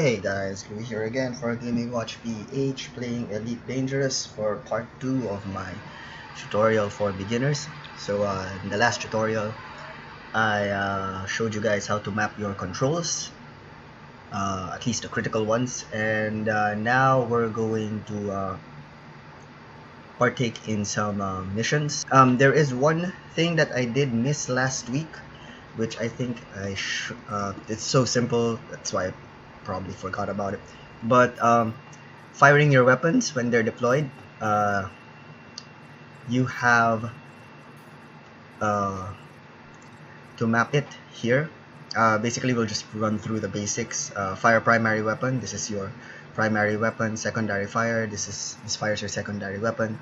Hey guys, Louie here again for Gaming Watch PH playing Elite Dangerous for part 2 of my tutorial for beginners. So in the last tutorial, I showed you guys how to map your controls, at least the critical ones, and now we're going to partake in some missions. There is one thing that I did miss last week, which I think it's so simple, that's why I probably forgot about it. But firing your weapons when they're deployed, you have to map it here. Basically, we'll just run through the basics. Fire primary weapon. This is your primary weapon. Secondary fire. This fires your secondary weapon.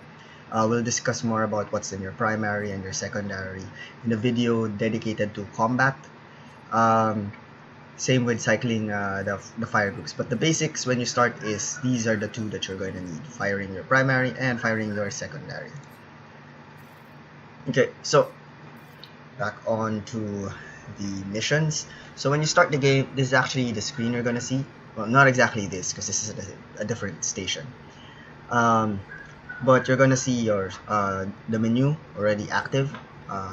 We'll discuss more about what's in your primary and your secondary in a video dedicated to combat. Same with cycling the fire groups. But the basics when you start is these are the two that you're going to need. Firing your primary and firing your secondary. Okay, so back on to the missions. So when you start the game, this is actually the screen you're going to see. Well, not exactly this, because this is a different station. But you're going to see your the menu already active.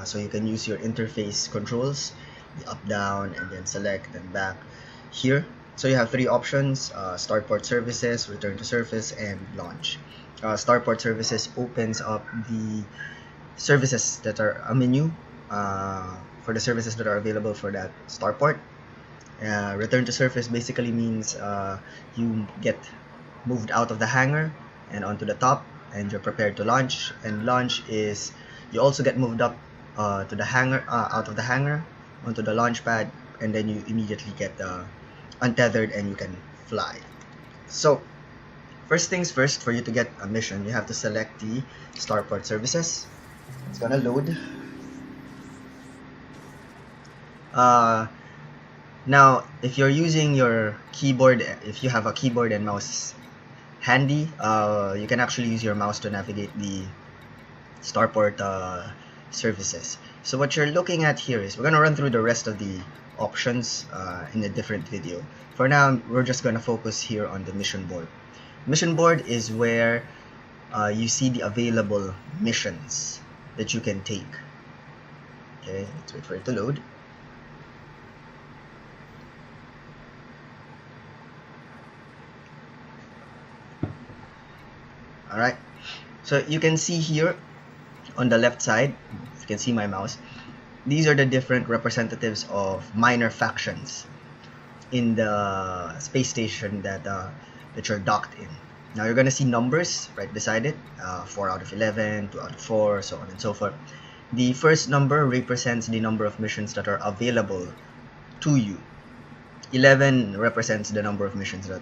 So you can use your interface controls, the up, down, and then select and back here. So you have three options: Starport Services, Return to Surface, and Launch. Starport Services opens up the services that are a menu for the services that are available for that starport. Return to Surface basically means you get moved out of the hangar and onto the top, and you're prepared to launch. And launch is you also get moved up to the hangar, out of the hangar onto the launch pad, and then you immediately get untethered and you can fly. So first things first, for you to get a mission, you have to select the starport services. It's gonna load. Now if you're using your keyboard, if you have a keyboard and mouse handy, you can actually use your mouse to navigate the starport services. So what you're looking at here is, we're going to run through the rest of the options in a different video. For now, we're just going to focus here on the mission board. Mission board is where you see the available missions that you can take. Okay, let's wait for it to load. Alright, so you can see here on the left side, if you can see my mouse, these are the different representatives of minor factions in the space station that you're docked in. Now you're going to see numbers right beside it, 4 out of 11, 2 out of 4, so on and so forth. The first number represents the number of missions that are available to you. 11 represents the number of missions that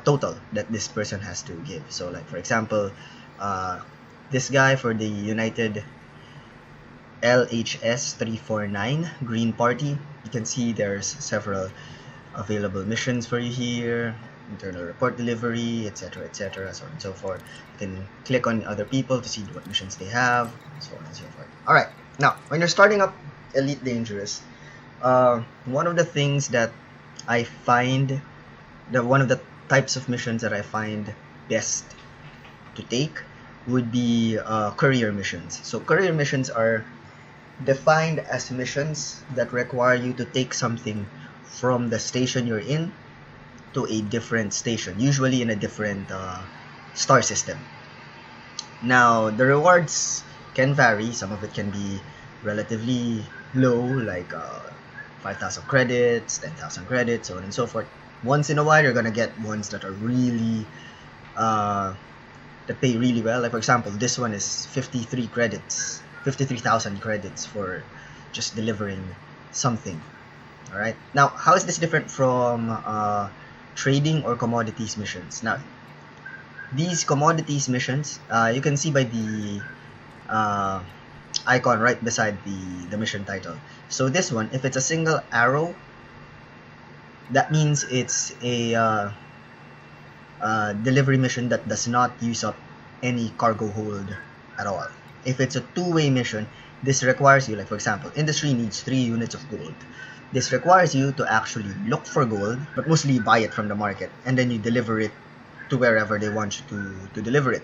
total that this person has to give. So like for example, this guy for the United LHS 349 Green Party, you can see there's several available missions for you here: internal report delivery, etc., so on and so forth. You can click on other people to see what missions they have, so on and so forth. Alright, now when you're starting up Elite Dangerous, one of the things that I find, one of the types of missions that I find best to take would be courier missions. So courier missions are defined as missions that require you to take something from the station you're in to a different station, usually in a different star system. Now the rewards can vary. Some of it can be relatively low, like 5,000 credits, 10,000 credits, so on and so forth. Once in a while, you're gonna get ones that are really that pay really well. Like for example, this one is 53 credits, 53,000 credits for just delivering something. All right. Now, how is this different from trading or commodities missions? Now, these commodities missions, you can see by the icon right beside the mission title. So this one, if it's a single arrow, that means it's a delivery mission that does not use up any cargo hold at all. If it's a two-way mission, This requires you, like for example, industry needs 3 units of gold. This requires you to actually look for gold, but mostly buy it from the market, and then you deliver it to wherever they want you to deliver it.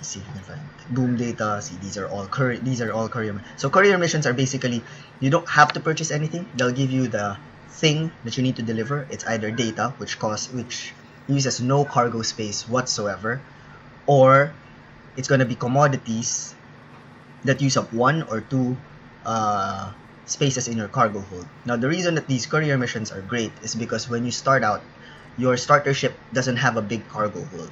See if you can find boom data. See, these are all courier. So courier missions are basically, you don't have to purchase anything. They'll give you the thing that you need to deliver. It's either data, which uses no cargo space whatsoever, or it's gonna be commodities that use up 1 or 2 spaces in your cargo hold. Now, the reason that these courier missions are great is because when you start out, your starter ship doesn't have a big cargo hold.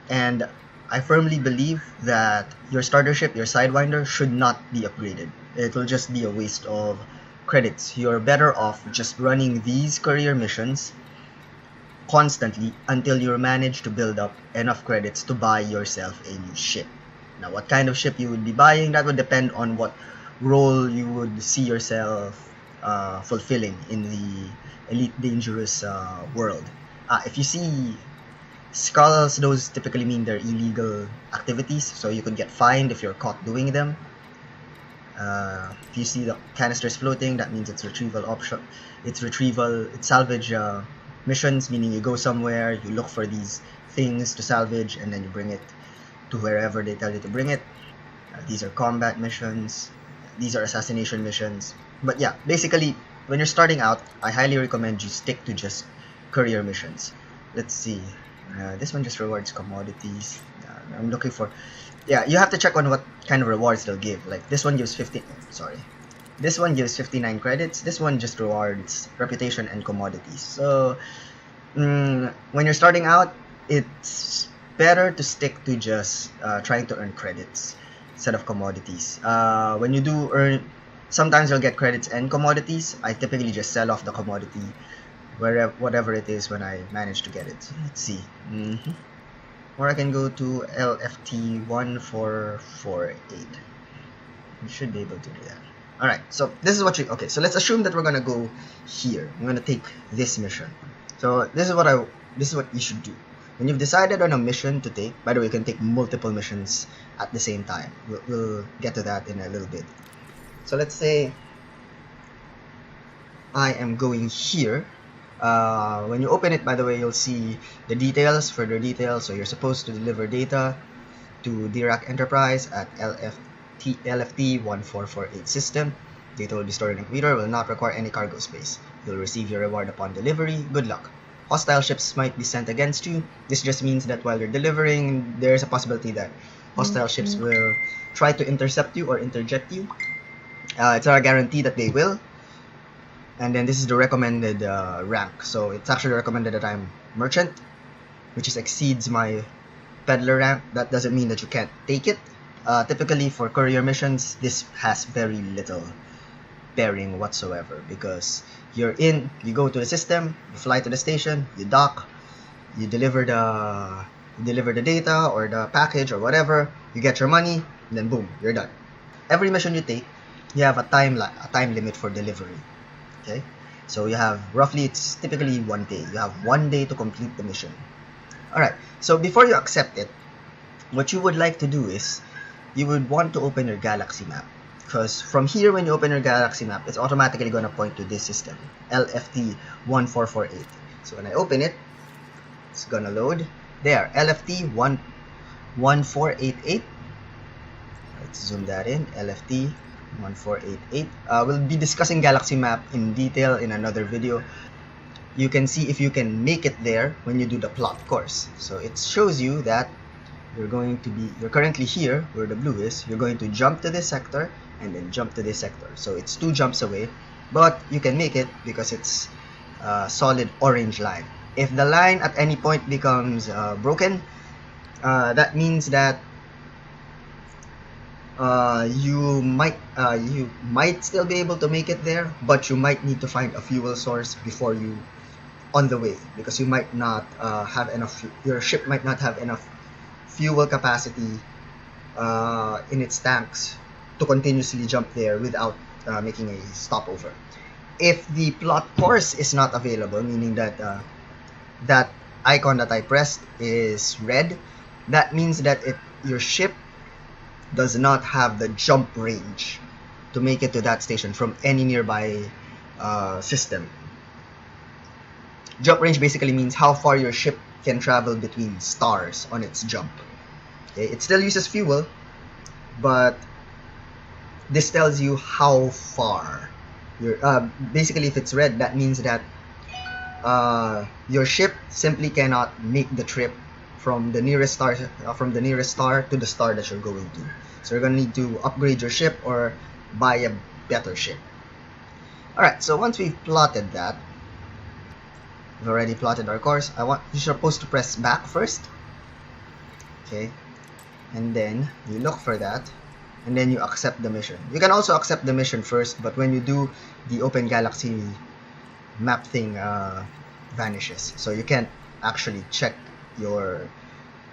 And I firmly believe that your starter ship, your Sidewinder, should not be upgraded. It will just be a waste of credits. You're better off just running these courier missions constantly until you manage to build up enough credits to buy yourself a new ship. Now, what kind of ship you would be buying, that would depend on what role you would see yourself fulfilling in the Elite Dangerous world. If you see skulls, those typically mean they're illegal activities, so you could get fined if you're caught doing them. If you see the canisters floating, that means it's retrieval option. It's salvage missions, meaning you go somewhere, you look for these things to salvage, and then you bring it to wherever they tell you to bring it. These are combat missions. These are assassination missions. But yeah, basically, when you're starting out, I highly recommend you stick to just courier missions. Let's see. This one just rewards commodities. I'm looking for... Yeah, you have to check on what kind of rewards they'll give. Like, this one gives 50... Sorry. This one gives 59 credits. This one just rewards reputation and commodities. So, when you're starting out, it's better to stick to just trying to earn credits instead of commodities. When you do earn... Sometimes you'll get credits and commodities. I typically just sell off the commodity, whatever it is, when I manage to get it. So let's see. Or I can go to LFT 1448. You should be able to do that. Alright, so this is what you... Okay, so let's assume that we're gonna go here. I'm gonna take this mission. So this is what you should do. When you've decided on a mission to take... By the way, you can take multiple missions at the same time. We'll get to that in a little bit. So let's say I am going here. When you open it, by the way, you'll see the details, further details. So you're supposed to deliver data to Dirac Enterprise at LFT 1448 system. Data will be stored in a computer, will not require any cargo space. You'll receive your reward upon delivery. Good luck. Hostile ships might be sent against you. This just means that while you're delivering, there's a possibility that hostile ships will try to intercept you or interject you. It's not a guarantee that they will. And then this is the recommended rank. So it's actually recommended that I'm merchant, which exceeds my peddler rank. That doesn't mean that you can't take it. Typically for courier missions, this has very little bearing whatsoever, because you go to the system, you fly to the station, you dock, you deliver the data or the package or whatever, you get your money, and then boom, you're done. Every mission you take, you have a time limit for delivery. Okay, so you have roughly, it's typically 1 day. You have 1 day to complete the mission. Alright, so before you accept it, what you would like to do is you would want to open your galaxy map, because from here, when you open your galaxy map, it's automatically going to point to this system, LFT 1448. So when I open it, it's gonna load there, LFT 1488. Let's zoom that in, LFT 1488. We'll be discussing galaxy map in detail in another video. You can see if you can make it there when you do the plot course. So it shows you that you're currently here where the blue is. You're going to jump to this sector and then jump to this sector. So it's 2 jumps away, but you can make it because it's a solid orange line. If the line at any point becomes broken, that means that you might still be able to make it there, but you might need to find a fuel source before you on the way, because you might not have enough. Your ship might not have enough fuel capacity in its tanks to continuously jump there without making a stopover. If the plot course is not available, meaning that that icon that I pressed is red, that means that your ship does not have the jump range to make it to that station from any nearby system. Jump range basically means how far your ship can travel between stars on its jump. Okay? It still uses fuel, but this tells you how far. Basically, if it's red, that means that your ship simply cannot make the trip from the nearest star to the star that you're going to. So you're gonna need to upgrade your ship or buy a better ship. Alright, so once we've plotted that, we've already plotted our course. You're supposed to press back first. Okay. And then you look for that, and then you accept the mission. You can also accept the mission first, but when you do, the open galaxy map thing vanishes. So you can't actually check your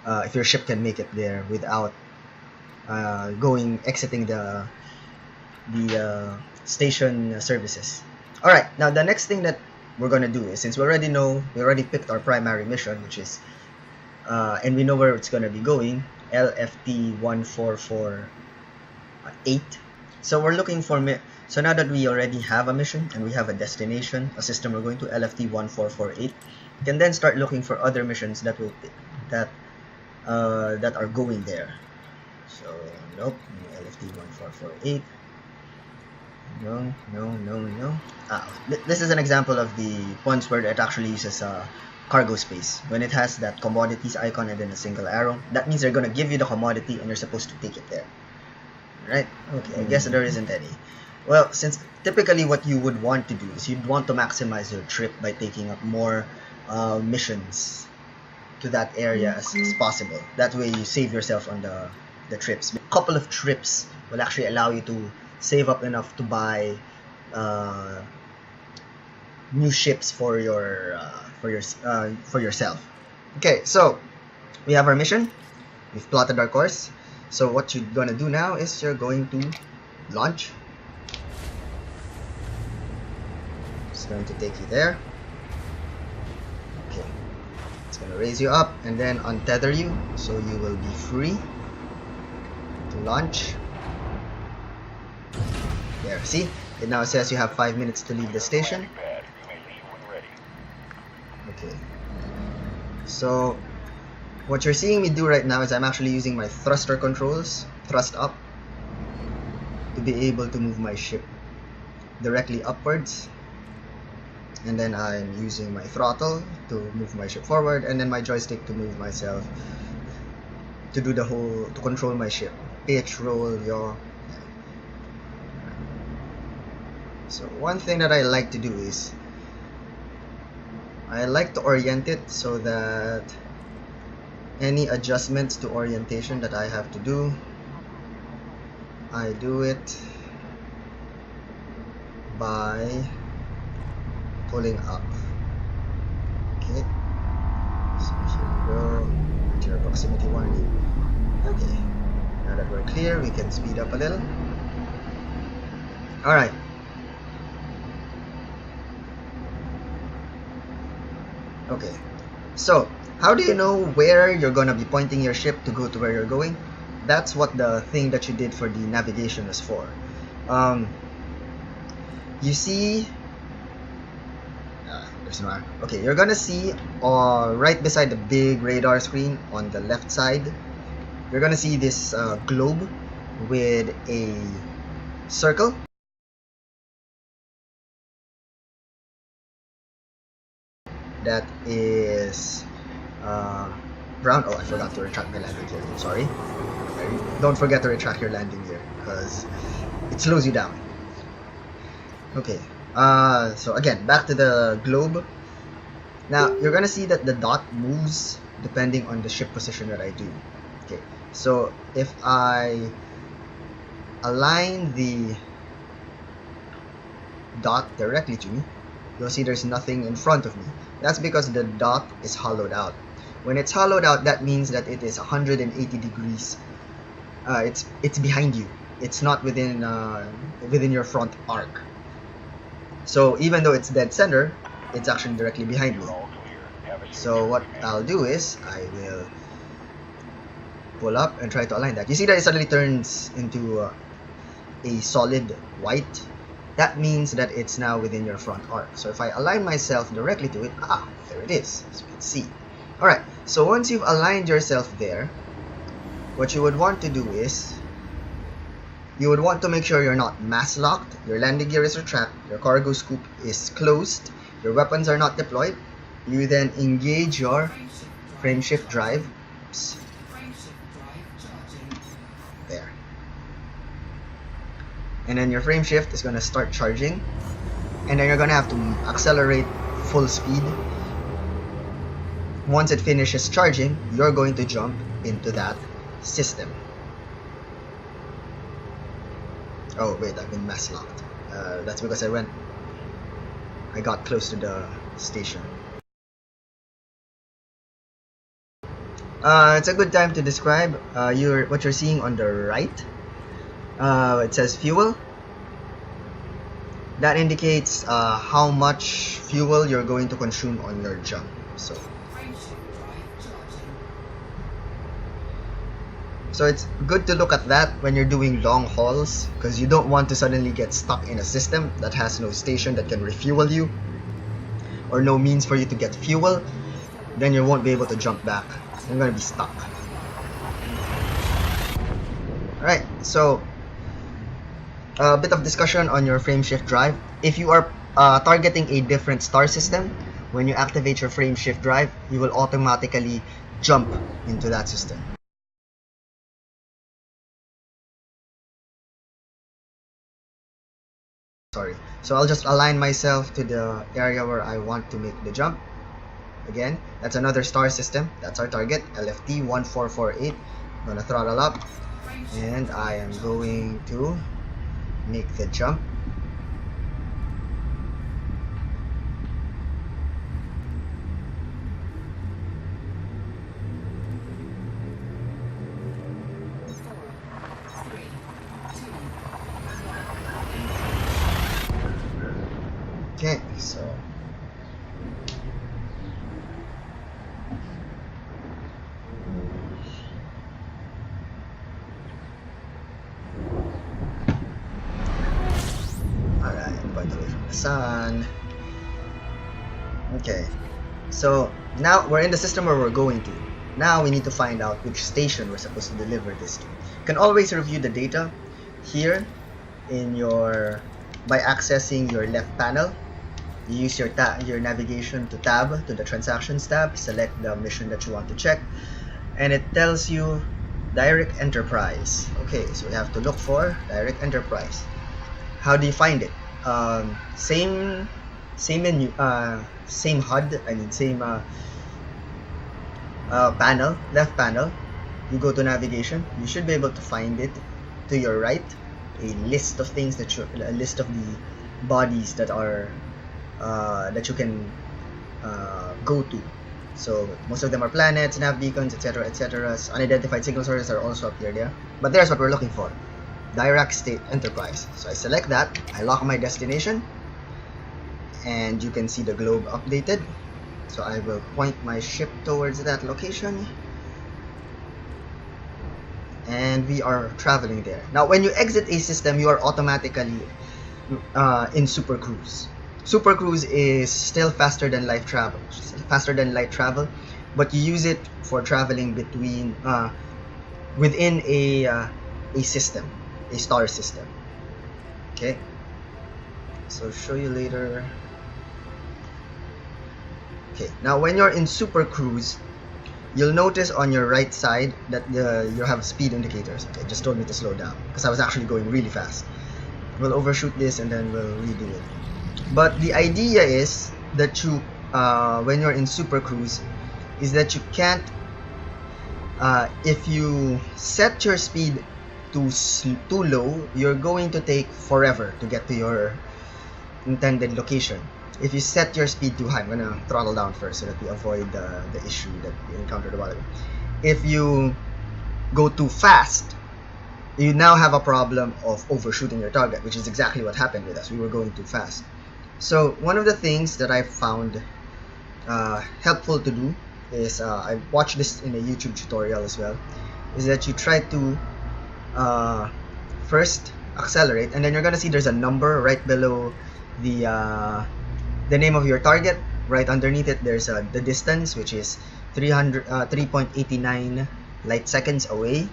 if your ship can make it there without exiting the station services. Alright, now the next thing that we're gonna do is, since we already picked our primary mission, which is and we know where it's gonna be going, LFT 1448. So we're looking for so now that we already have a mission and we have a destination, a system we're going to, LFT 1448, we can then start looking for other missions that are going there. So nope, LFT 1448. No. This is an example of the points where it actually uses cargo space. When it has that commodities icon and then a single arrow, that means they're gonna give you the commodity and you're supposed to take it there. Right? Okay, I guess there isn't any. Well, since typically what you would want to do is you'd want to maximize your trip by taking up more missions to that area as possible. That way you save yourself on the trips. A couple of trips will actually allow you to save up enough to buy new ships for yourself. Okay, so we have our mission. We've plotted our course. So what you're gonna do now is you're going to launch. It's going to take you there. Okay, it's gonna raise you up and then untether you, so you will be free to launch. There, see? It now says you have 5 minutes to leave the station. Okay. So, what you're seeing me do right now is I'm actually using my thruster controls, thrust up, to be able to move my ship directly upwards. And then I'm using my throttle to move my ship forward, and then my joystick to move myself, to control my ship. Pitch, roll, yaw. So one thing that I like to do is I like to orient it so that any adjustments to orientation that I have to do, I do it by pulling up. Okay, so here we go, enter proximity warning. Okay, now that we're clear, we can speed up a little. Alright. Okay, so how do you know where you're gonna be pointing your ship to go to where you're going? That's what the thing that you did for the navigation is for. You see, there's no arrow. Okay, you're gonna see right beside the big radar screen on the left side, you're gonna see this globe with a circle. That is brown. Oh, I forgot to retract my landing gear. Sorry. Don't forget to retract your landing gear because it slows you down. Okay. So again, back to the globe. Now you're gonna see that the dot moves depending on the ship position that I do. Okay. So if I align the dot directly to me, you'll see there's nothing in front of me. That's because the dot is hollowed out. When it's hollowed out, that means that it is 180 degrees. It's behind you. It's not within your front arc. So even though it's dead center, it's actually directly behind me. So what I'll do is I will pull up and try to align that. You see that it suddenly turns into a solid white. That means that it's now within your front arc. So if I align myself directly to it, there it is, as you can see. Alright, so once you've aligned yourself there, what you would want to do is, you would want to make sure you're not mass locked, your landing gear is retract, your cargo scoop is closed, your weapons are not deployed. You then engage your frameshift drive. Oops. There. And then your frameshift is going to start charging. And then you're going to have to accelerate full speed. Once it finishes charging, you're going to jump into that system. Oh wait, I've been mass locked. That's because I got close to the station. It's a good time to describe what you're seeing on the right. It says fuel. That indicates how much fuel you're going to consume on your jump. So it's good to look at that when you're doing long hauls, because you don't want to suddenly get stuck in a system that has no station that can refuel you, or no means for you to get fuel. Then you won't be able to jump back. You're going to be stuck. Alright, so a bit of discussion on your frameshift drive. If you are targeting a different star system, when you activate your frameshift drive, you will automatically jump into that system. Sorry. So I'll just align myself to the area where I want to make the jump. Again, that's another star system. That's our target, LFT 1448. I'm gonna throttle up, and I am going to make the jump. Okay, so alright, I'm going away from the sun. Okay, so now we're in the system where we're going to. Now we need to find out which station we're supposed to deliver this to. You can always review the data here in your by accessing your left panel. You use your navigation to tab to the transactions tab, select the mission that you want to check, and it tells you direct enterprise. Okay, so we have to look for direct enterprise. How do you find it? Same menu, same HUD. I mean same panel, left panel. You go to navigation. You should be able to find it to your right. A list of things a list of the bodies that are that you can go to. So most of them are planets, nav beacons, etc., etc. Unidentified signal sources are also up there. But there's what we're looking for: direct state enterprise. So I select that, I lock my destination, and you can see the globe updated. So I will point my ship towards that location, and we are traveling there. Now when you exit a system, you are automatically in super cruise. Super cruise is still faster than light travel, but you use it for traveling between within a system, a star system. Okay, so I'll show you later. Okay, now when you're in super cruise, you'll notice on your right side that you have speed indicators. It just told me to slow down because I was actually going really fast. We'll overshoot this and then we'll redo it. But the idea is that you, when you're in super cruise, is that you can't, if you set your speed too low, you're going to take forever to get to your intended location. If you set your speed too high, I'm gonna throttle down first so that we avoid the issue that we encountered a while ago. If you go too fast, you now have a problem of overshooting your target, which is exactly what happened with us. We were going too fast. So one of the things that I found helpful to do is I watched this in a YouTube tutorial as well, is that you try to first accelerate, and then you're gonna see there's a number right below the name of your target. Right underneath it, there's the distance, which is 3.89 light seconds away,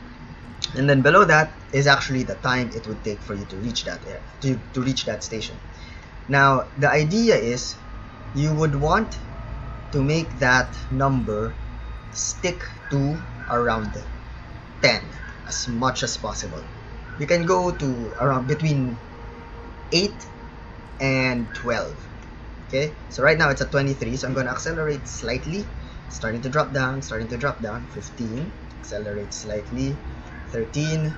and then below that is actually the time it would take for you to reach that to reach that station. Now the idea is you would want to make that number stick to around 10 as much as possible. You can go to around between 8 and 12. Okay, so right now it's at 23, so I'm going to accelerate slightly, starting to drop down, 15, accelerate slightly, 13,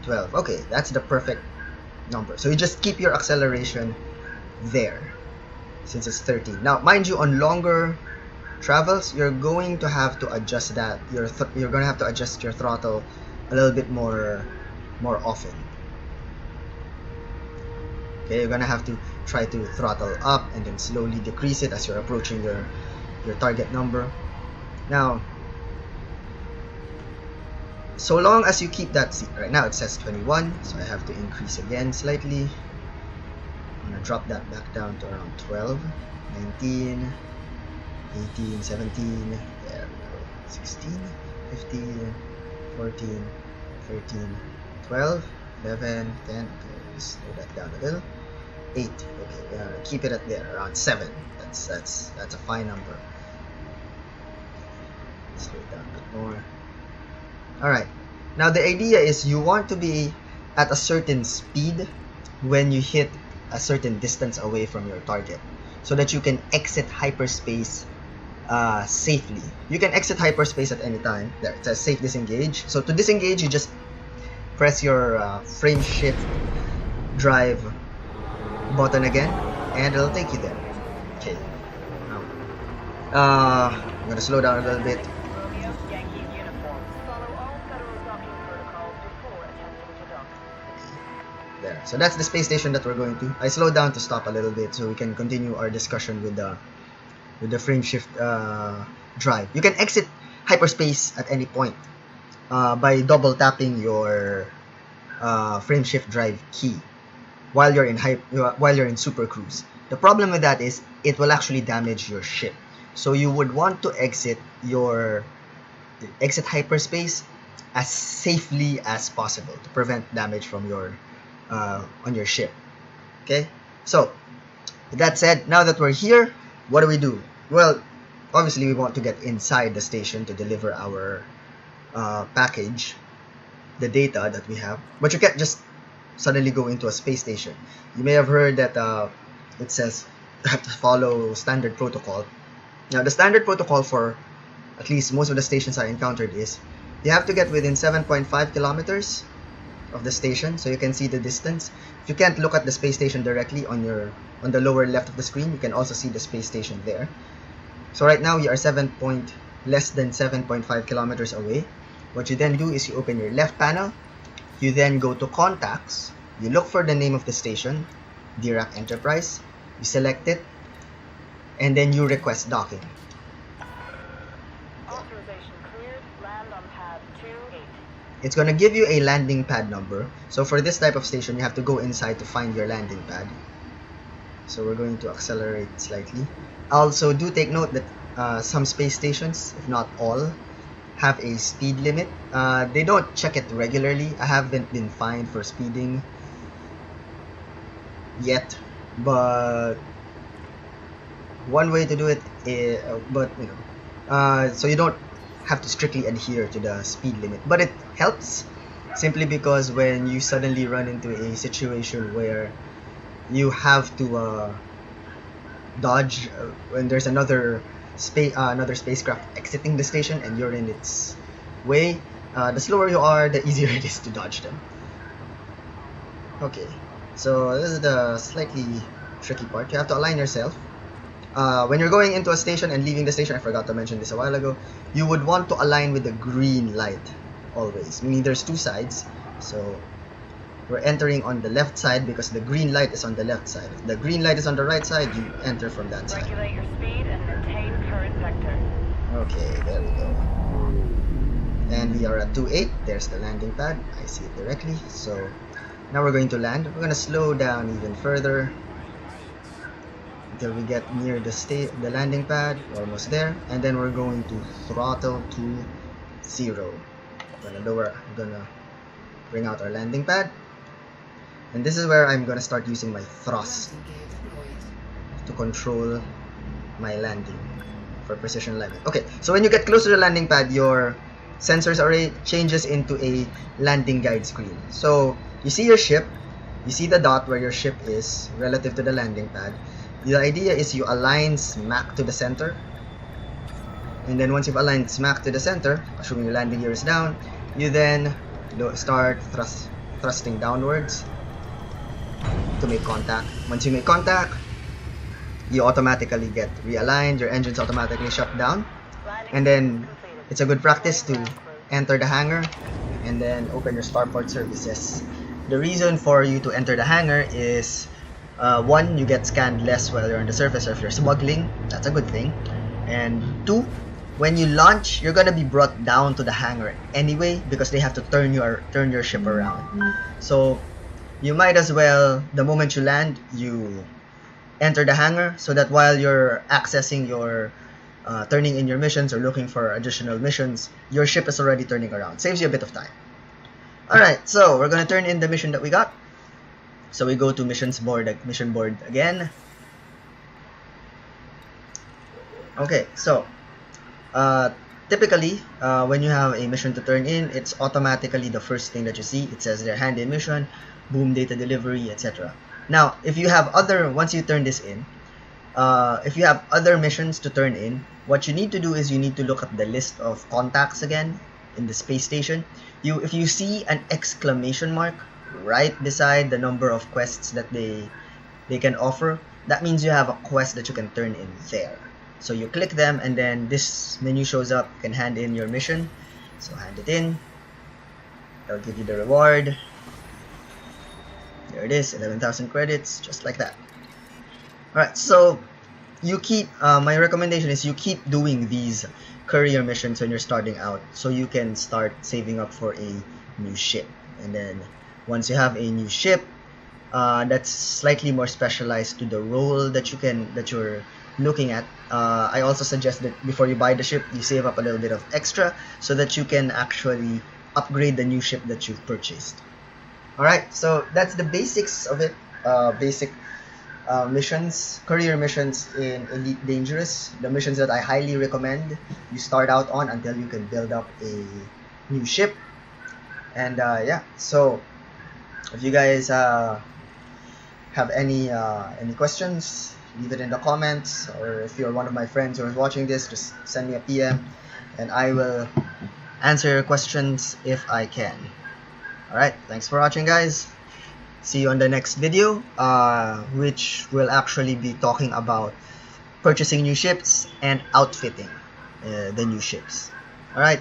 12. Okay, that's the perfect number. So you just keep your acceleration there since it's 13. Now, mind you, on longer travels, you're going to have to adjust that. You're going to have to adjust your throttle a little bit more often. Okay, you're gonna have to try to throttle up and then slowly decrease it as you're approaching your target number. Now, so long as you keep that, right now it says 21, so I have to increase again slightly. I'm gonna drop that back down to around 12, 19, 18, 17, there we go, 16, 15, 14, 13, 12, 11, 10, okay, slow that down a little, 8, okay, keep it at there, around 7, that's a fine number. Slow it down a bit more. Alright, now the idea is you want to be at a certain speed when you hit a certain distance away from your target, so that you can exit hyperspace safely. You can exit hyperspace at any time. There, it says safe disengage. So to disengage, you just press your frame shift drive button again, and it'll take you there. Okay. I'm gonna slow down a little bit. There. So that's the space station that we're going to. I slowed down to stop a little bit so we can continue our discussion with the frame shift drive. You can exit hyperspace at any point by double tapping your frame shift drive key while you're in super cruise. The problem with that is it will actually damage your ship. So you would want to exit hyperspace as safely as possible to prevent damage from your on your ship. Okay, so with that said, now that we're here, what do we do? Well, obviously we want to get inside the station to deliver our package, the data that we have, but you can't just suddenly go into a space station. You may have heard that it says you have to follow standard protocol. Now the standard protocol for at least most of the stations I encountered is you have to get within 7.5 kilometers of the station, so you can see the distance. If you can't look at the space station directly on the lower left of the screen, you can also see the space station there. So right now we are less than 7.5 kilometers away. What you then do is you open your left panel, you then go to contacts, you look for the name of the station, Dirac Enterprise, you select it, and then you request docking. It's going to give you a landing pad number. So for this type of station, you have to go inside to find your landing pad. So we're going to accelerate slightly. Also, do take note that some space stations, if not all, have a speed limit. They don't check it regularly. I haven't been fined for speeding yet, but one way to do it is, so you don't have to strictly adhere to the speed limit, but it helps simply because when you suddenly run into a situation where you have to dodge when there's another spacecraft exiting the station and you're in its way, the slower you are, the easier it is to dodge them. Okay, so this is the slightly tricky part. You have to align yourself. When you're going into a station and leaving the station, I forgot to mention this a while ago, you would want to align with the green light always, meaning there's two sides. So we're entering on the left side because the green light is on the left side. If the green light is on the right side, you enter from that side. Regulate your speed and maintain current vector. Okay, there we go. and we are at 2.8. There's the landing pad. I see it directly. So now we're going to land. We're going to slow down even further until we get near the landing pad. We're almost there, and then we're going to throttle to 0. We're gonna bring out our landing pad, and this is where I'm gonna start using my thrust to control my landing for precision landing. Okay, so when you get close to the landing pad, your sensors array changes into a landing guide screen. So you see your ship, you see the dot where your ship is relative to the landing pad. The idea is you align smack to the center, and then once you've aligned smack to the center, assuming your landing gear is down, you then start thrusting downwards to make contact. Once you make contact, you automatically get realigned, your engines automatically shut down, and then it's a good practice to enter the hangar and then open your starport services. The reason for you to enter the hangar is one, you get scanned less while you're on the surface, or if you're smuggling, that's a good thing. And two, when you launch, you're gonna be brought down to the hangar anyway because they have to turn your ship around. So you might as well, the moment you land, you enter the hangar so that while you're accessing your turning in your missions or looking for additional missions, your ship is already turning around. Saves you a bit of time. Alright, so we're gonna turn in the mission that we got. So we go to mission board again. Okay, so typically when you have a mission to turn in, it's automatically the first thing that you see. It says their hand in mission, boom, data delivery, etc. Now, if you have once you turn this in, if you have other missions to turn in, what you need to do is you need to look at the list of contacts again in the space station. If you see an exclamation mark right beside the number of quests that they can offer, that means you have a quest that you can turn in there. So you click them, and then this menu shows up. You can hand in your mission. So hand it in. That'll give you the reward. There it is, 11,000 credits, just like that. Alright, so you keep, my recommendation is you keep doing these courier missions when you're starting out, so you can start saving up for a new ship. And then once you have a new ship that's slightly more specialized to the role that you're looking at, I also suggest that before you buy the ship, you save up a little bit of extra so that you can actually upgrade the new ship that you've purchased. Alright, so that's the basics of it. Basic missions, courier missions in Elite Dangerous. The missions that I highly recommend you start out on until you can build up a new ship. And yeah, so if you guys have any questions, leave it in the comments, or if you're one of my friends who is watching this, just send me a PM and I will answer your questions if I can. Alright, thanks for watching, guys. See you on the next video, which will actually be talking about purchasing new ships and outfitting the new ships. Alright,